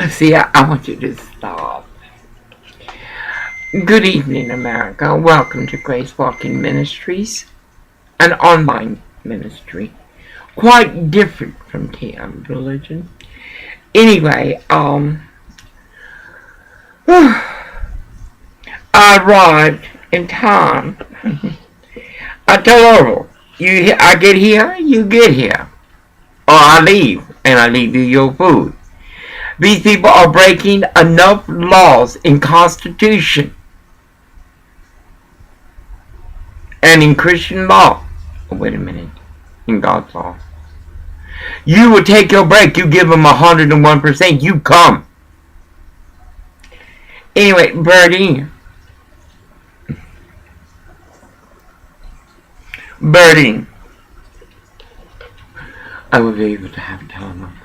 See, I want you to stop. Good evening, America. Welcome to Grace Walking Ministries, an online ministry. Quite different from TM religion. Anyway, I arrived in time. I told Orville, I get here, you get here. Or I leave, and I leave you your food. These people are breaking enough laws in Constitution and in Christian law. Oh, wait a minute. In God's law. You will take your break. You give them 101%. You come. Anyway, Birdie, I will be able to have time.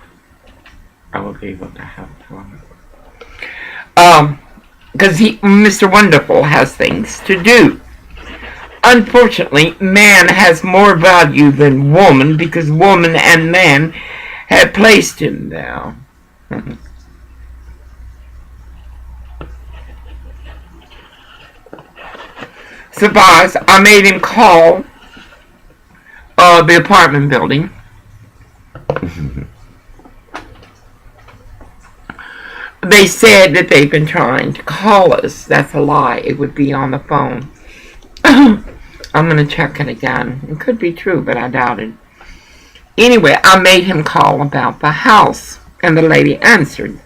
I will be able to have time. Because Mr. Wonderful has things to do. Unfortunately, man has more value than woman because woman and man have placed him there. Surprise, I made him call the apartment building. They said that they've been trying to call us. That's a lie. It would be on the phone. I'm going to check it again. It could be true, but I doubt it. Anyway, I made him call about the house, and the lady answered.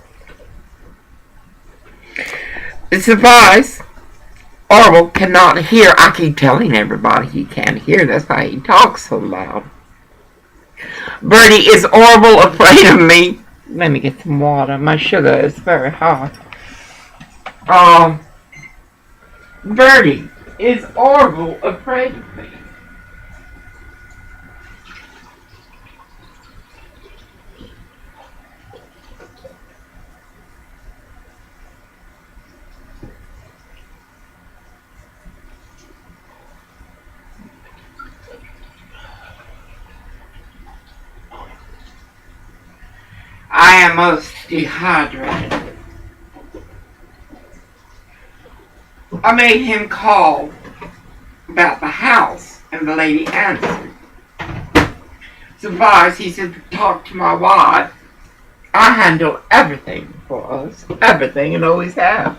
Surprise! Orville cannot hear. I keep telling everybody he can't hear. That's why he talks so loud. Bertie, is Orville afraid of me? Let me get some water. My sugar is very hot. Bertie, is Orville afraid of me? I am most dehydrated. I made him call about the house, and the lady answered. Surprise, he said, talk to my wife. I handle everything for us. Everything, and always have.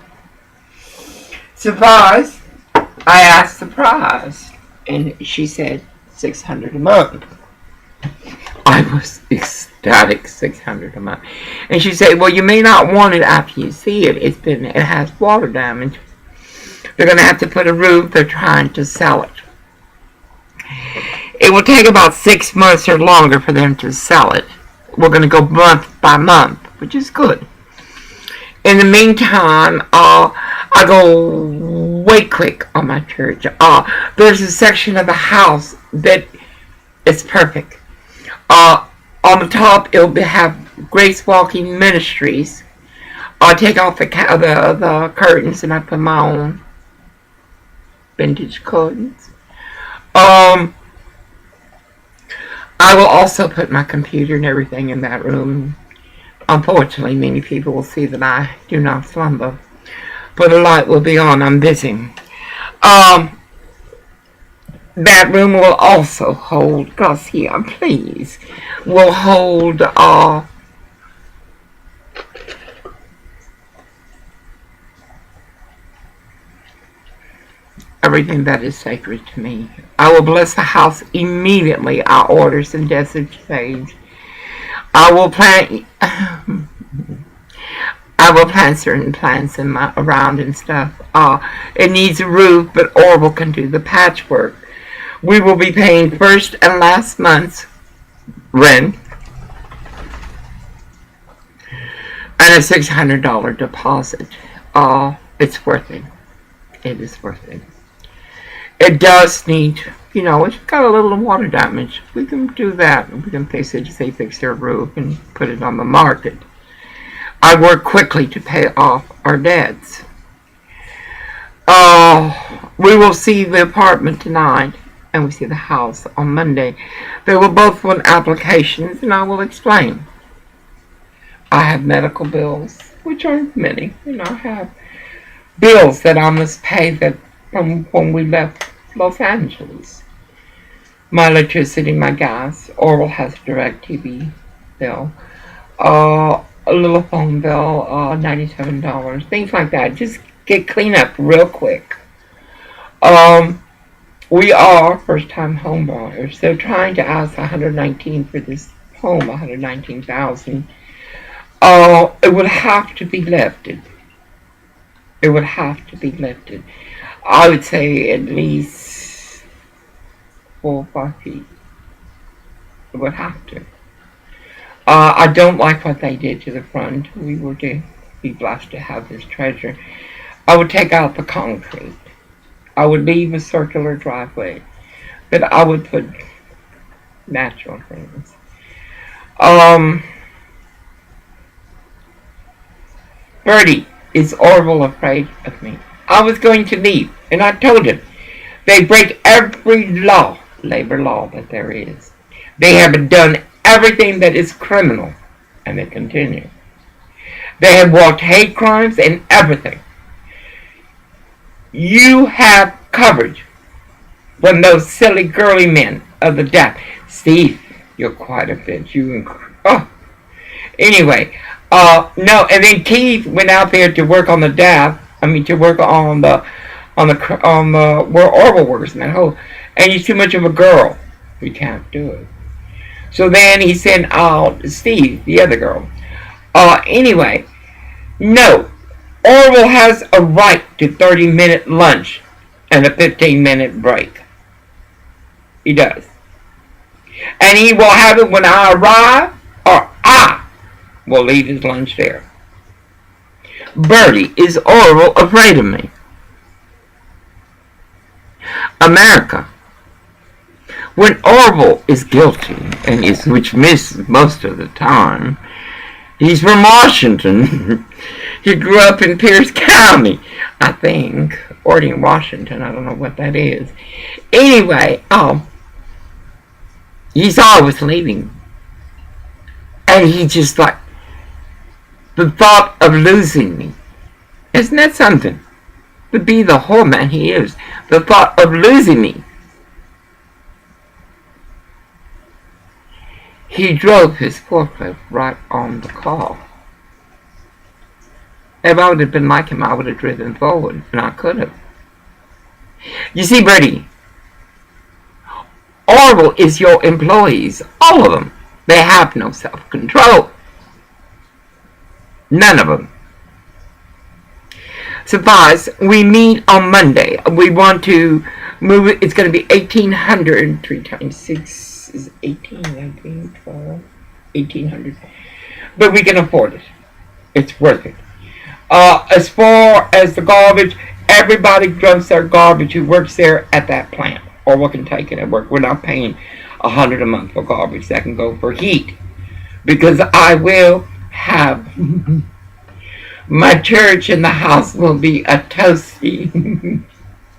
Surprise, I asked the price, and she said $600 a month. I was ecstatic, $600 a month. And she said, well, you may not want it after you see it. It has water damage. They're going to have to put a roof. They're trying to sell it. It will take about 6 months or longer for them to sell it. We're going to go month by month, which is good. In the meantime, I go way quick on my church. There's a section of the house that is perfect. On the top, it'll have Grace Walking Ministries. I take off the curtains and I put my own vintage curtains. I will also put my computer and everything in that room. Unfortunately, many people will see that I do not slumber. But the light will be on. I'm busy. That room will also hold, Garcia, please, will hold, everything that is sacred to me. I will bless the house immediately. I order some desert sage. I will plant certain plants around and stuff. It needs a roof, but Orville can do the patchwork. We will be paying first and last month's rent and a $600 deposit. It's worth it. It is worth it. It does need, it's got a little water damage. We can do that. We can fix their roof and put it on the market. I work quickly to pay off our debts. We will see the apartment tonight, and we see the house on Monday. They will both want applications, and I will explain. I have medical bills, which aren't many, and I have bills that I must pay that from when we left Los Angeles. My electricity, my gas. Oral has a direct TV bill. A little phone bill, $97, things like that. Just get clean up real quick. We are first-time home buyers. They're trying to ask $119 for this home, $119,000. It would have to be lifted. It would have to be lifted. I would say at least 4 or 5 feet. It would have to. I don't like what they did to the front. We were to be blessed to have this treasure. I would take out the concrete. I would leave a circular driveway, but I would put natural things. Bertie, is Orville afraid of me? I was going to leave, and I told him they break every law, labor law that there is. They have done everything that is criminal, and they continue. They have walked hate crimes and everything. You have coverage from those silly girly men of the deaf. Steve, you're quite a bitch. Anyway, no, and then Keith went out there to work on the deaf. To work on the where Orville works in that hole. And he's too much of a girl. We can't do it. So then he sent out Steve, the other girl. Anyway, no. Orville has a right to 30-minute lunch and a 15-minute break. He does. And he will have it when I arrive, or I will leave his lunch there. Bertie, is Orville afraid of me? America. When Orville is guilty, and which misses most of the time, he's from Washington. He grew up in Pierce County, I think, or in Washington. I don't know what that is. Anyway, he's always leaving. And he just like, the thought of losing me. Isn't that something? To be the whole man he is. The thought of losing me. He drove his forklift right on the car. If I would have been like him, I would have driven forward, and I could have. You see, Bertie, Orville is your employees, all of them. They have no self-control. None of them. Suffice, we meet on Monday. We want to move it. It's going to be 1,800. 3 times 6 is 18, 19, 12, 1,800. But we can afford it. It's worth it. As far as the garbage, everybody dumps their garbage who works there at that plant, or we can take it at work. We're not paying $100 a month for garbage. That can go for heat, because I will have my church in the house will be a toasty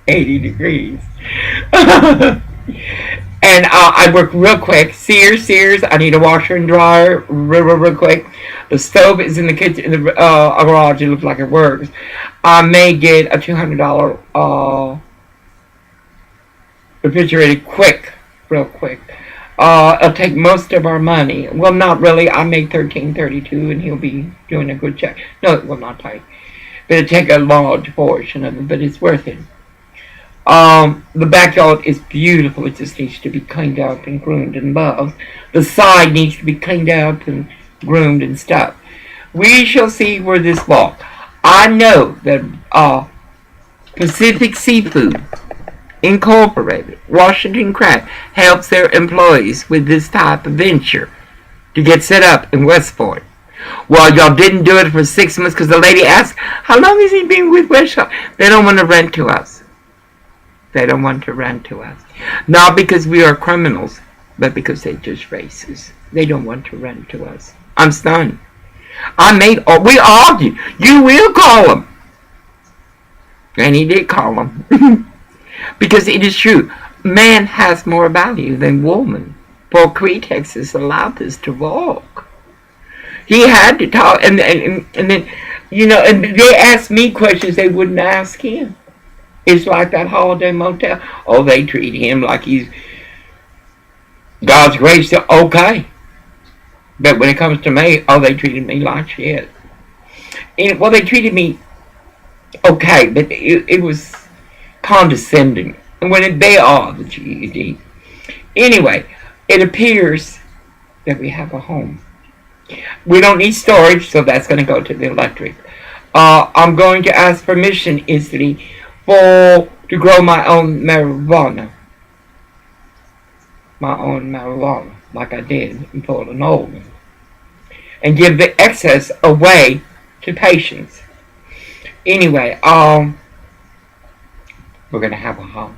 80 degrees. And I work real quick. Sears, I need a washer and dryer real quick. The stove is in the kitchen, in the garage. It looks like it works. I may get a $200 refrigerated real quick. It'll take most of our money. Well, not really. I make $13.32, and he'll be doing a good check. No, it will not take. But it'll take a large portion of it, but it's worth it. The backyard is beautiful. It just needs to be cleaned up and groomed and loved. The side needs to be cleaned up and groomed and stuff. We shall see where this walks. I know that Pacific Seafood Incorporated, Washington Craft, helps their employees with this type of venture to get set up in Westport. Well, y'all didn't do it for 6 months because the lady asked, how long has he been with Westport? They don't want to rent to us. They don't want to rent to us. Not because we are criminals, but because they're just racist. They don't want to rent to us. I'm stunned. We argued. You will call him. And he did call him. Because it is true. Man has more value than woman. For Cree, Texas allowed this to walk. He had to talk, and then, and they asked me questions they wouldn't ask him. It's like that Holiday Motel. Oh, they treat him like he's God's grace. Okay. But when it comes to me, oh, they treated me like shit. Well, they treated me okay, but it was condescending. And when they are the GED. Anyway, it appears that we have a home. We don't need storage, so that's going to go to the electric. I'm going to ask permission instantly to grow my own marijuana. My own marijuana, like I did in Portland, Oregon. And give the excess away to patients. Anyway, we're going to have a house.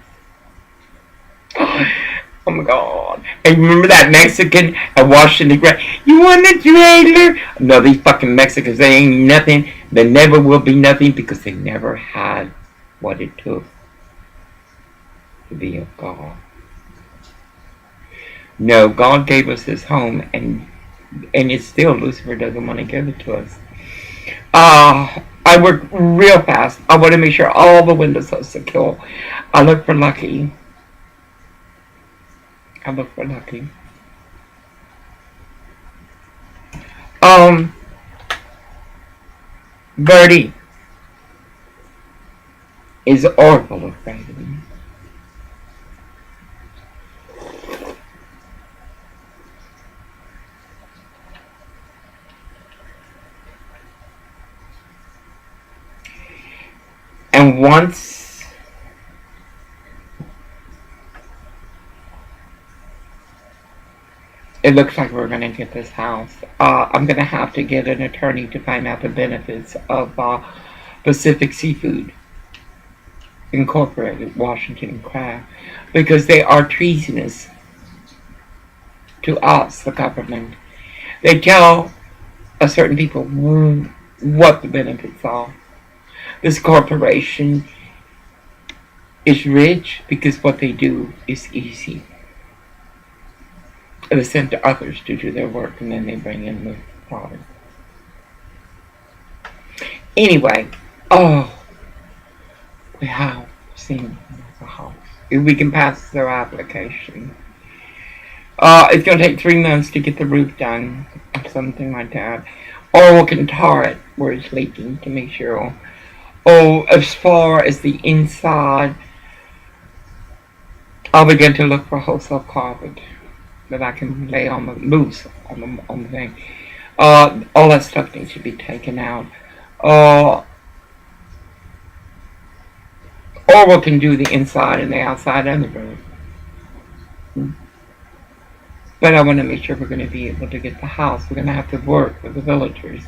Oh my God. And remember that Mexican at Washington? You want a trailer? No, these fucking Mexicans, they ain't nothing. They never will be nothing because they never had what it took to be of God. No, God gave us this home, and it's still Lucifer doesn't want to give it to us. I work real fast. I want to make sure all the windows are secure. I look for Lucky. Birdie is horrible afraid of me. And once it looks like we're going to get this house, I'm going to have to get an attorney to find out the benefits of Pacific Seafood Incorporated, Washington Craft, because they are treasonous to us, the government. They tell a certain people what the benefits are. This corporation is rich because what they do is easy. They send to others to do their work, and then they bring in the product. Anyway, we have seen the house. If we can pass their application. It's going to take 3 months to get the roof done, or something like that. Or we can tar it where it's leaking to make sure. As far as the inside, I'll begin to look for wholesale carpet that I can lay on the loose on the thing. All that stuff needs to be taken out. Or we can do the inside and the outside of the room. But I want to make sure we're going to be able to get the house. We're going to have to work with the villagers.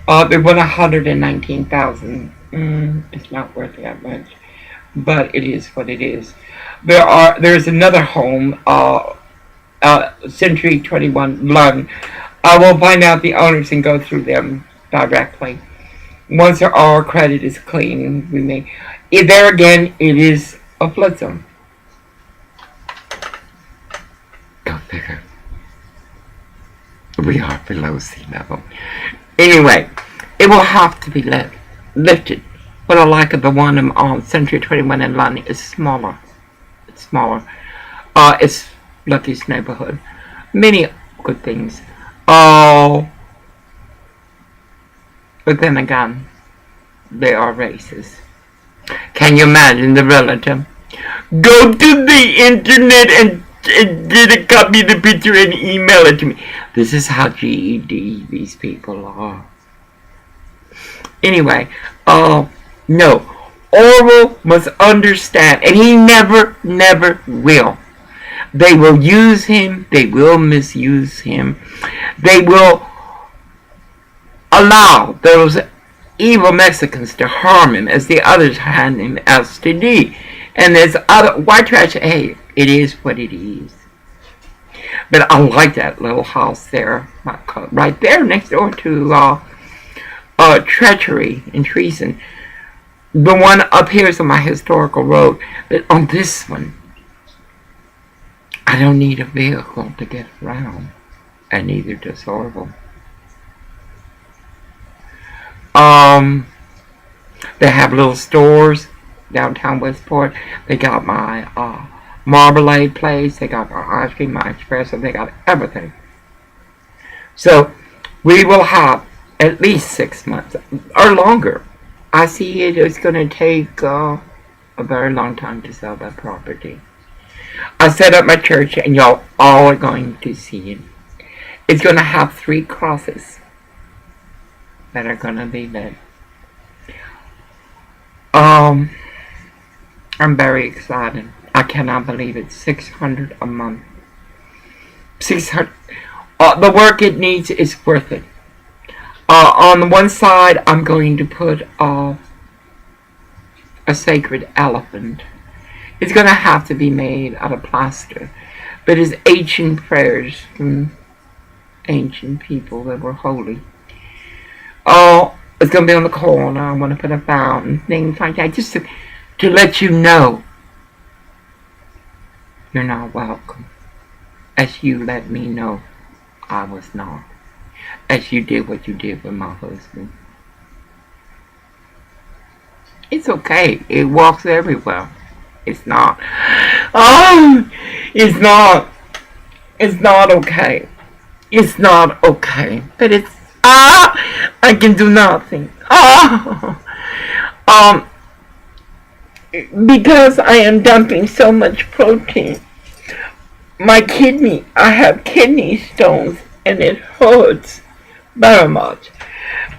They want $119,000. It's not worth that much, but it is what it is. There's another home, Century 21 Lund. I will find out the owners and go through them directly. Once our credit is clean, we may. There again, it is a flood zone. Go figure. We are below sea level. Anyway, it will have to be lifted. What I like of the one on Century 21 in London is smaller. It's smaller. It's Lucky's neighborhood. Many good things. But then again, they are racist. Can you imagine the relative? Go to the internet and get a copy of the picture and email it to me. This is how GED these people are. Anyway, no. Orwell must understand, and he never will. They will use him. They will misuse him. They will allow those evil Mexicans to harm him as the others hand him STD. And there's other white trash. Hey, it is what it is. But I like that little house there, right there next door to treachery and treason. The one up here is on my historical road. But on this one, I don't need a vehicle to get around. And neither does Orville. They have little stores downtown Westport. They got my marmalade place. They got my ice cream, my espresso. They got everything. So we will have at least 6 months or longer. I see it's going to take a very long time to sell that property. I set up my church, and y'all all are going to see it. It's going to have 3 crosses that are going to be lit. I'm very excited. I cannot believe it. 600 a month. 600. The work it needs is worth it. On the one side, I'm going to put a sacred elephant. It's going to have to be made out of plaster. But it's ancient prayers from ancient people that were holy. It's going to be on the corner. I want to put a fountain, things like that, just to let you know you're not welcome. As you let me know I was not. As you did what you did with my husband. It's okay. It walks everywhere. It's not. It's not. It's not okay. It's not okay. But it's I can do nothing. Because I am dumping so much protein. I have kidney stones, and it hurts very much.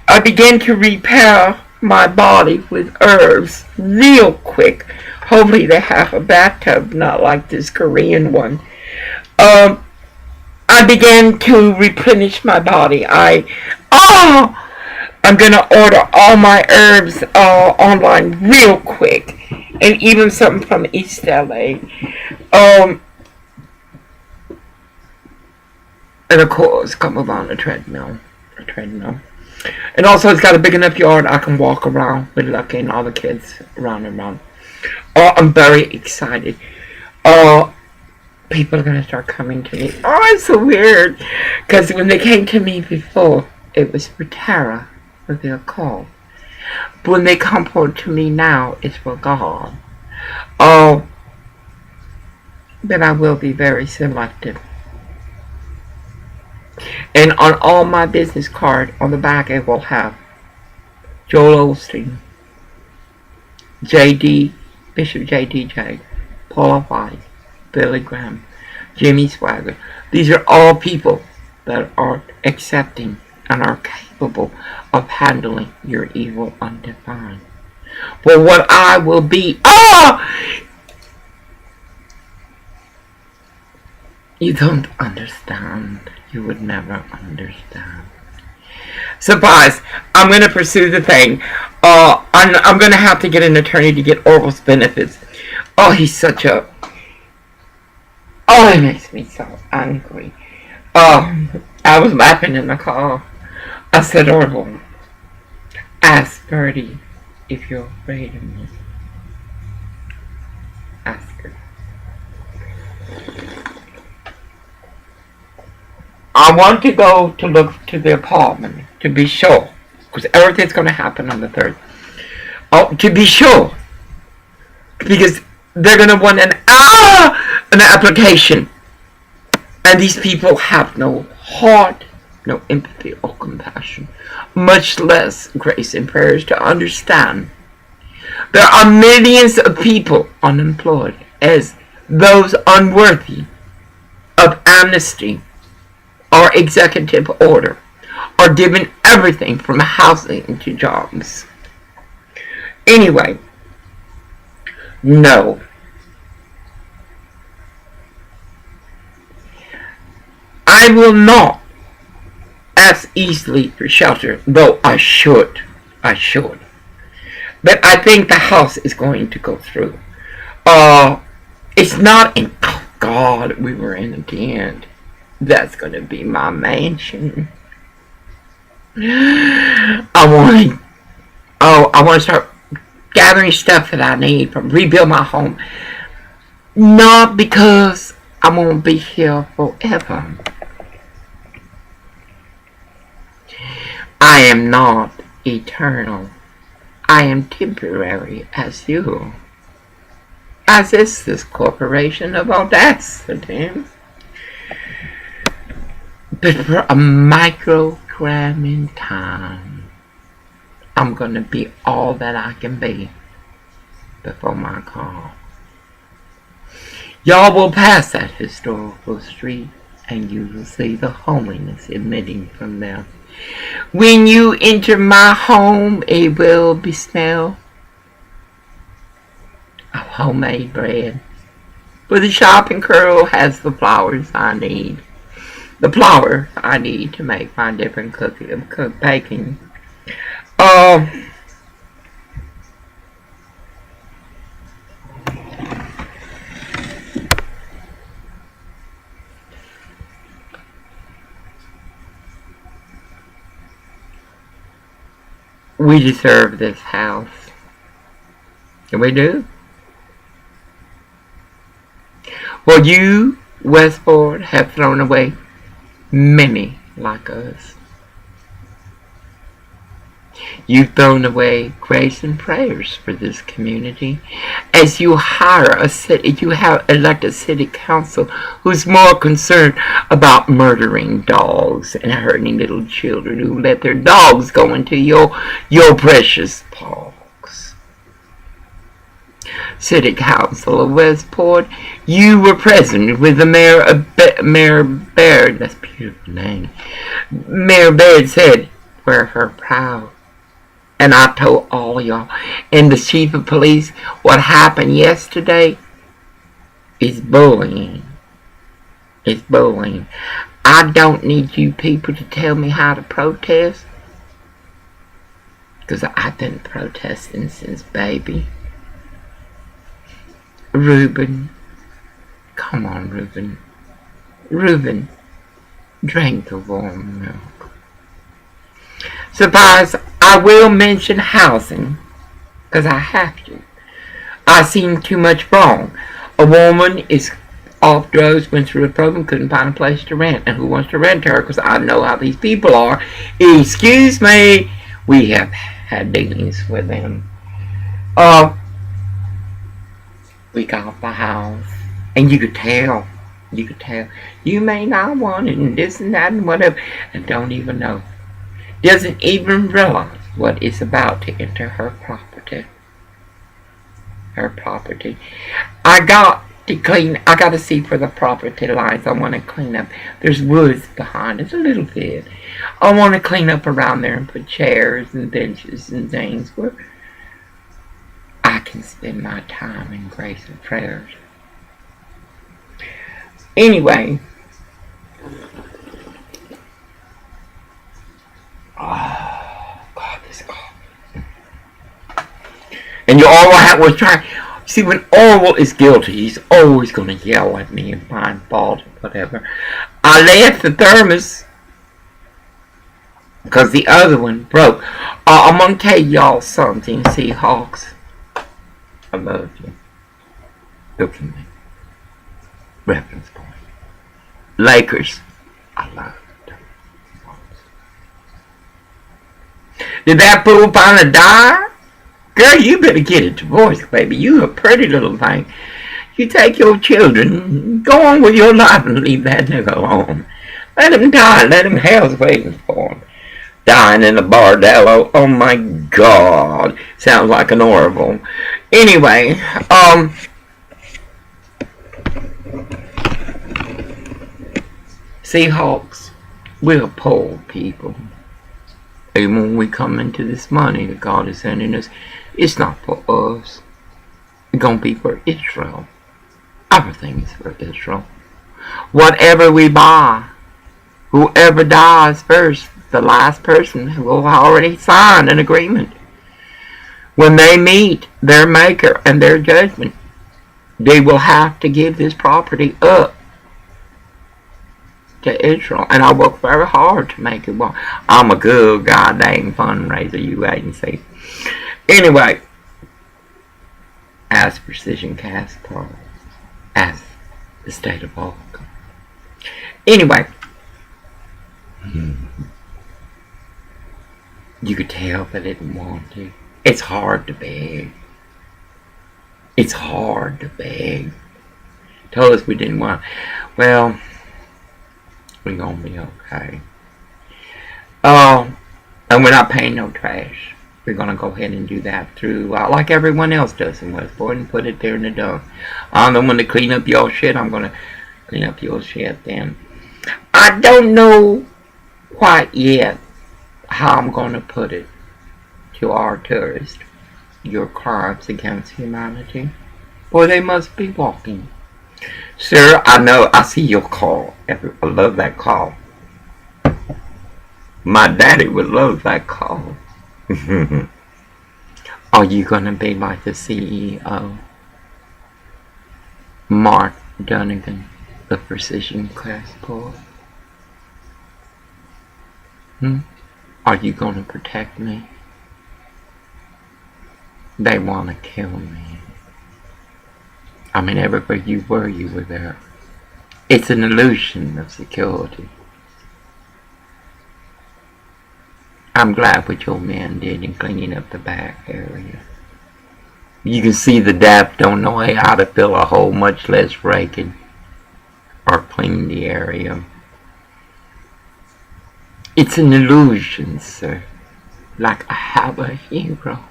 I began to repair my body with herbs real quick. Hopefully they have a bathtub, not like this Korean one. I began to replenish my body. I'm gonna order all my herbs online real quick, and even something from East LA. And of course, come on a treadmill. And also, it's got a big enough yard I can walk around with Lucky and all the kids around and around. I'm very excited. People are going to start coming to me. It's so weird. Because when they came to me before, it was for Tara, for their call. But when they come forward to me now, it's for God. But I will be very selective. And on all my business card, on the back, it will have Joel Osteen, Bishop J.D.J., Paula White, Billy Graham, Jimmy Swagger. These are all people that are accepting and are capable of handling your evil undefined. But what I will be, you don't understand. You would never understand. Surprise! I'm going to pursue the thing. I'm going to have to get an attorney to get Orville's benefits. He's such a... it makes me so angry. I was laughing in the car. I said, Orville, ask Bertie if you're afraid of me. Ask her. I want to go to look to the apartment to be sure, because everything's going to happen on the 3rd. To be sure, because they're going to want an application, and these people have no heart, no empathy or compassion, much less grace and prayers to understand. There are millions of people unemployed, as those unworthy of amnesty or executive order are given everything from housing to jobs. Anyway, no. I will not ask easily for shelter, though I should. But I think the house is going to go through. It's not in... Oh God, we were in at the end. That's going to be my mansion. I want to start gathering stuff that I need from rebuild my home. Not because I won't be here forever. I am not eternal. I am temporary as you. As is this corporation of audacity. But for a microgram in time, I'm going to be all that I can be before my call. Y'all will pass that historical street, and you will see the holiness emitting from them. When you enter my home, it will be smell of homemade bread. For the shopping girl has the flowers I need. The flour I need to make my different baking. We deserve this house. And we do. Well, you, Westport, have thrown away many like us. You've thrown away grace and prayers for this community. As you you have elected city council who's more concerned about murdering dogs and hurting little children who let their dogs go into your precious paws. City Council of Westport, you were present with the Mayor Baird. That's a beautiful name. Mayor Baird said, "We're her proud." And I told all y'all, and the chief of police, what happened yesterday is bullying. It's bullying. I don't need you people to tell me how to protest, because I've been protesting since baby. Reuben, come on, Reuben. Reuben, drink the warm milk. Suppose I will mention housing, because I have to. I've seen too much wrong. A woman is off drugs, went through a program, couldn't find a place to rent. And who wants to rent her? Because I know how these people are. Excuse me. We have had dealings with them. We got the house. And you could tell. You could tell. You may not want it, and this and that and whatever. And don't even know. Doesn't even realize what is about to enter her property. Her property. I got to see for the property lines. I want to clean up. There's woods behind us a little bit. I want to clean up around there and put chairs and benches and things where I can spend my time in grace and prayers. Anyway. Oh, God, this coffee. And you all was trying. See, when Orwell is guilty, he's always going to yell at me and find fault or whatever. I left the thermos because the other one broke. I'm going to tell y'all something, Seahawks. I love you. Look at me. Reference point. Lakers. I love you. Did that fool finally die? Girl, you better get a divorce, baby. You a pretty little thing. You take your children, go on with your life and leave that nigga alone. Let him die. Let him hell's waiting for him. Dying in a bordello. Oh my God. Sounds like an Orville. Anyway, Seahawks, we're poor people. And when we come into this money that God is sending us, it's not for us. It's going to be for Israel. Everything is for Israel. Whatever we buy, whoever dies first, the last person who will already sign an agreement. When they meet their maker and their judgment, they will have to give this property up to Israel. And I work very hard to make it work. I'm a good goddamn fundraiser, you wait and see. Anyway, as Precision Cast Pro, as the state of Oregon. Anyway, You could tell they didn't want to. It's hard to beg. It's hard to beg. Told us we didn't want. Well, we're gonna be okay. Oh, and we're not paying no trash. We're gonna go ahead and do that through, like everyone else does in Westport, and put it there in the dump. I'm the one to clean up your shit. I'm gonna clean up your shit then. I don't know quite yet how I'm gonna put it to our tourists. Your crimes against humanity. Boy, they must be walking. Sir, I know, I see your call. I love that call. My daddy would love that call. Are you gonna be like the CEO? Mark Dunnigan, the Precision Class Boy? Are you gonna protect me? They wanna kill me. I mean, everywhere you were there. It's an illusion of security. I'm glad what your man did in cleaning up the back area. You can see the DAP don't know how to fill a hole, much less rake it or clean the area. It's an illusion, sir. Like I have a hero.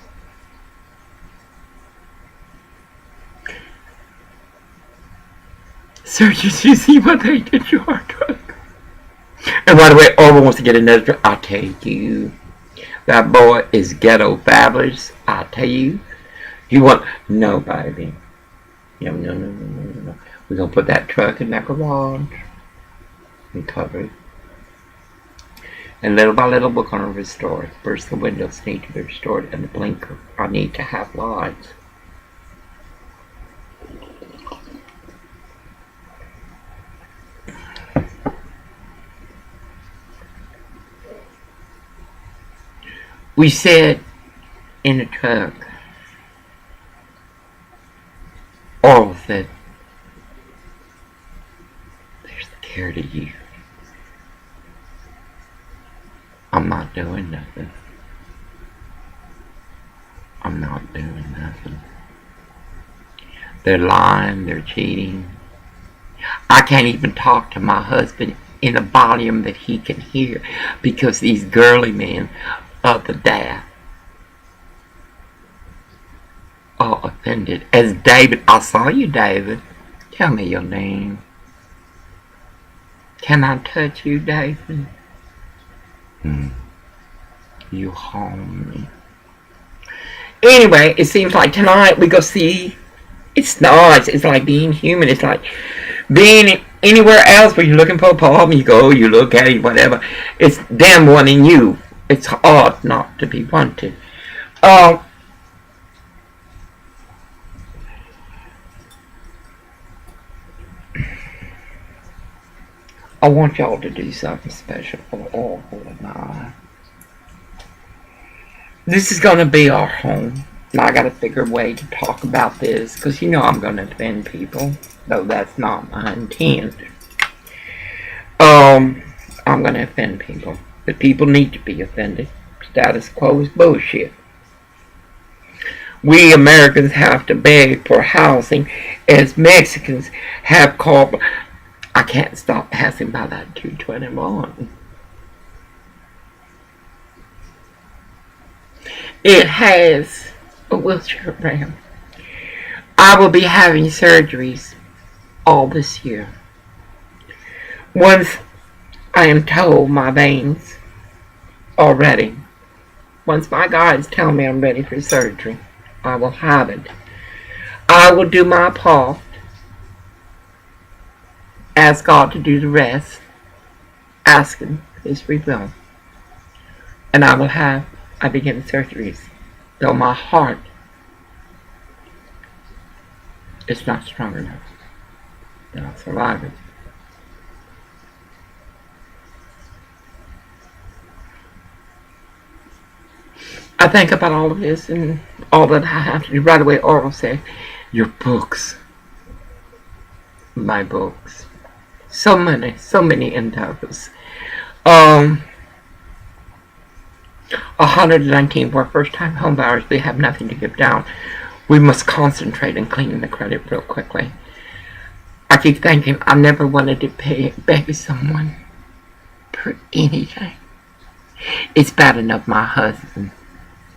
Sir, you see what they did to our truck? And by the way, Orville wants to get another truck. I tell you, that boy is ghetto fabulous. I tell you. You want... No, baby. No. We're going to put that truck in that garage and cover it. And little by little, we're going to restore it. First, the windows need to be restored, and the blinker. I need to have lights. We said in the truck, Oral said, they're scared of you. I'm not doing nothing. I'm not doing nothing. They're lying, they're cheating. I can't even talk to my husband in a volume that he can hear because these girly men of the dad are offended. As David, I saw you, David. Tell me your name. Can I touch you, David? You harm me. Anyway, it seems like tonight we go see. It's nice. It's like being human. It's like being anywhere else where you're looking for a problem. You go, you look at it, whatever. It's them wanting you. It's odd not to be wanted. I want y'all to do something special for Orville and I. This is going to be our home. And I got to figure a way to talk about this because you know I'm going to offend people, though that's not my intent. I'm going to offend people. But people need to be offended. Status quo is bullshit. We Americans have to beg for housing as Mexicans have called. I can't stop passing by that 221. It has a wheelchair ramp. I will be having surgeries all this year. Once I am told my veins are ready, once my guides tell me I'm ready for surgery, I will have it. I will do my part. Ask God to do the rest. Ask Him His free will. And I begin surgeries. Though my heart is not strong enough. Then I'll survive it. I think about all of this and all that I have to do. Right away, Oral said, your books. My books. So many endeavors. 119 for first-time homebuyers. We have nothing to give down. We must concentrate on cleaning the credit real quickly. I keep thinking I never wanted to beg someone for anything. It's bad enough my husband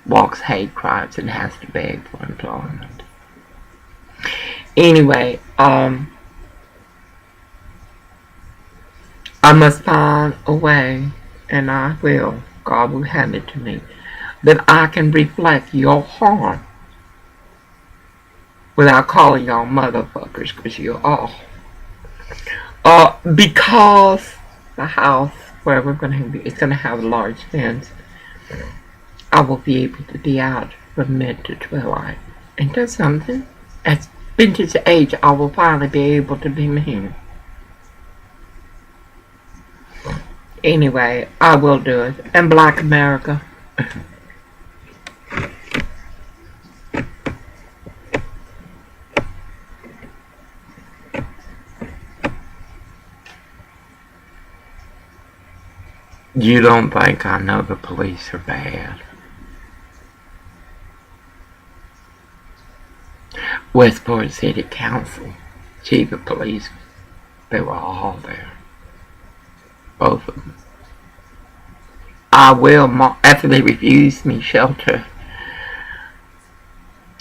walks hate crimes and has to beg for employment. Anyway, I must find a way, and I will. God will hand it to me, that I can reflect your harm without calling y'all motherfuckers, because you're all. Because the house where we're going to be, it's going to have a large fence, I will be able to be out from mid to twilight. Ain't that something? At vintage age, I will finally be able to be me. Anyway, I will do it. And Black America. You don't think I know the police are bad? Westport City Council, chief of police, they were all there. Both of them. I will, after they refused me shelter,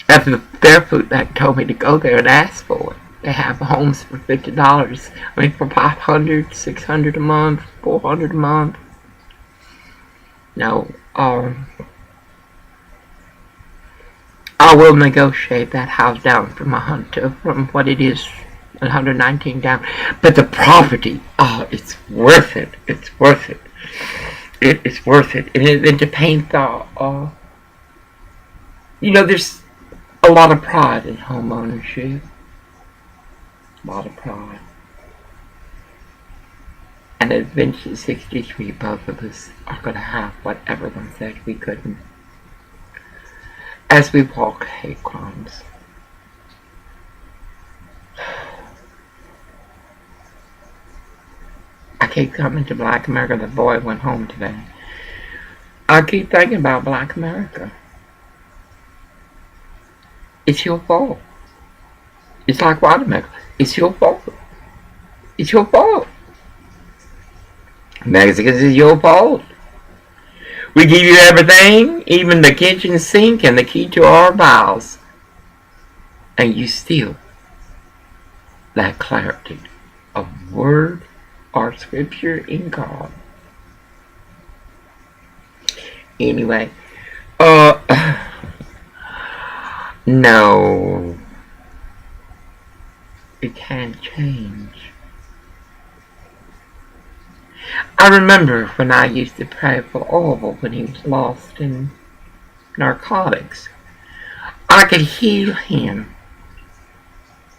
after the Barefoot Act told me to go there and ask for it. They have homes for $50. I mean, for $500, $600 a month, $400 a month. No, I will negotiate that house down from what it is, 119 down. But the property, it's worth it. It's worth it. It is worth it. And to paint the, there's a lot of pride in home ownership. A lot of pride. And at Vintage 63, both of us are going to have what everyone said we couldn't. As we walk hate crimes. I keep coming to Black America. The boy went home today. I keep thinking about Black America. It's your fault. It's like white America. It's your fault. It's your fault. Mexicans, is your fault. We give you everything, even the kitchen sink and the key to our bowels. And you still lack clarity of word or scripture in God. Anyway, no, it can't change. I remember when I used to pray for Orville when he was lost in narcotics. I could heal him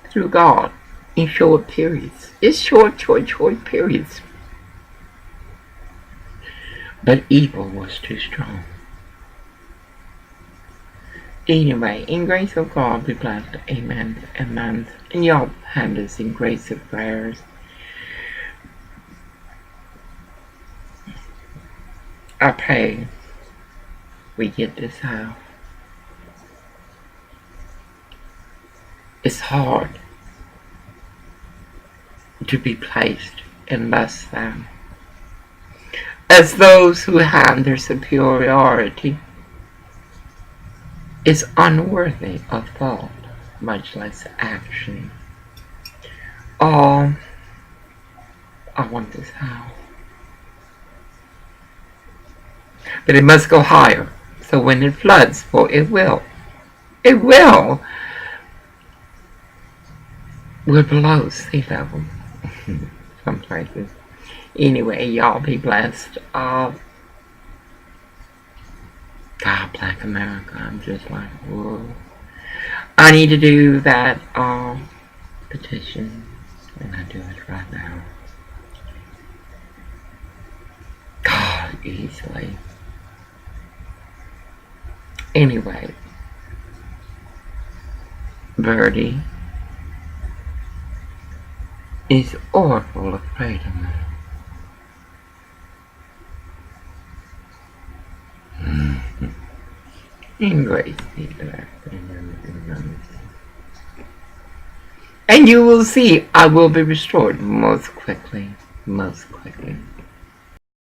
through God in short periods. It's short periods. But evil was too strong. Anyway, in grace of God be blessed. Amen. Amen. And y'all hand us in grace of prayers. I pray we get this out. It's hard to be placed in less than, as those who have their superiority is unworthy of thought, much less action. I want this house. But it must go higher. So when it floods, well, it will. We're below sea level. Some places. Anyway, y'all be blessed. God, Black America. I'm just like, whoa. I need to do that petition. And I do it right now. God, easily. Anyway, Birdie is awful afraid of me. In grace, and you will see I will be restored most quickly, most quickly.